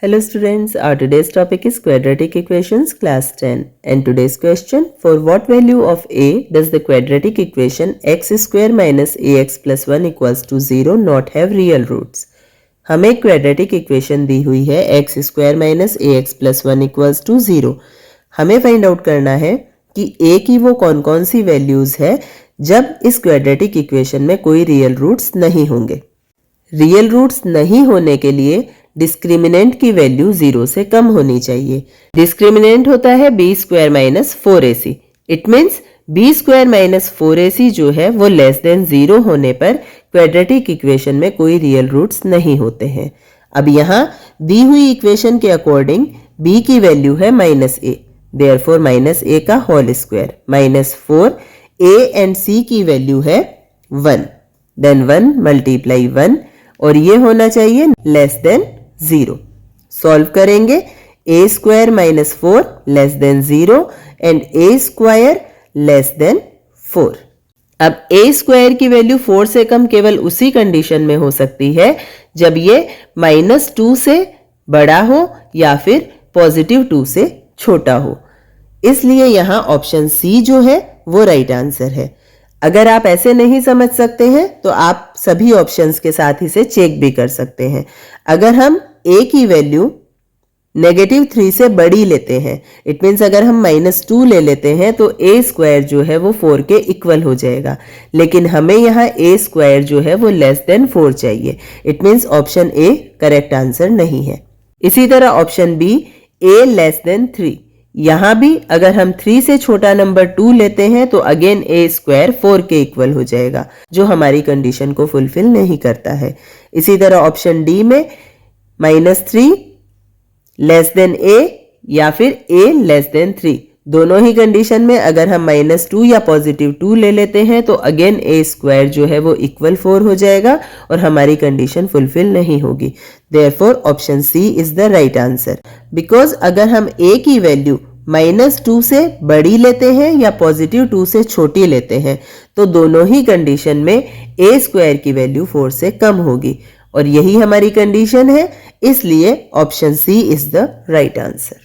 Hello students, our today's topic is quadratic equations class 10 and today's question, for what value of a does the quadratic equation x square minus ax plus 1 equals to 0 not have real roots। हमें quadratic equation दी हुई है x square minus ax plus 1 equals to 0। हमें find out करना है कि a की वो कौन कौन सी वैल्यूज है जब इस quadratic equation में कोई रियल रूट्स नहीं होंगे। रियल रूट्स नहीं होने के लिए डिस्क्रिमिनेंट की वैल्यू 0 से कम होनी चाहिए। डिस्क्रिमिनेंट होता है b square minus 4ac। It means b square minus 4ac जो है वो लेस देन 0 होने पर क्वाड्रेटिक इक्वेशन में कोई रियल रूट्स नहीं होते हैं। अब यहाँ दी हुई इक्वेशन के अकॉर्डिंग b की वैल्यू है -a, देयरफॉर -a का whole square minus 4, a and c की वैल्यू है 1, देन 1 मल्टीप्लाई 1 और ये होना चाहिए लेस देन 0। सॉल्व करेंगे a square minus 4 less than 0 and a square less than 4। अब a स्क्वायर की वैल्यू 4 से कम केवल उसी कंडीशन में हो सकती है जब ये -2 से बड़ा हो या फिर +2 से छोटा हो। इसलिए यहाँ ऑप्शन सी जो है वो राइट आंसर है। अगर आप ऐसे नहीं समझ सकते हैं तो आप सभी ऑप्शंस के साथ इसे चेक भी कर सकते हैं। अगर हम a की वैल्यू -3 से बड़ी लेते हैं, इट मीन्स अगर हम -2 ले लेते हैं तो a स्क्वायर जो है वो 4 के इक्वल हो जाएगा, लेकिन हमें यहाँ a स्क्वायर जो है वो लेस देन 4 चाहिए। It means option a correct answer नहीं है। इसी तरह option B a less than 3, यहाँ भी अगर हम 3 से छोटा नंबर 2 लेते हैं तो अगेन a स्क्वायर 4 के इक्वल हो जाएगा, जो हमारी कंडीशन को फुलफिल नहीं करता है। इसी तरह ऑप्शन डी में -3 लेस देन a या फिर a लेस देन 3, दोनों ही कंडीशन में अगर हम -2 या +2 ले लेते हैं तो अगेन a स्क्वायर जो है वो इक्वल 4 हो जाएगा और हमारी कंडीशन फुलफिल नहीं होगी। Therefore option C is the right answer. Because अगर हम a की वैल्यू -2 से बड़ी लेते हैं या +2 से छोटी लेते हैं तो दोनों ही कंडीशन में a स्क्वायर की वैल्यू 4 से कम होगी और यही हमारी कंडीशन है, इसलिए option C is the right answer.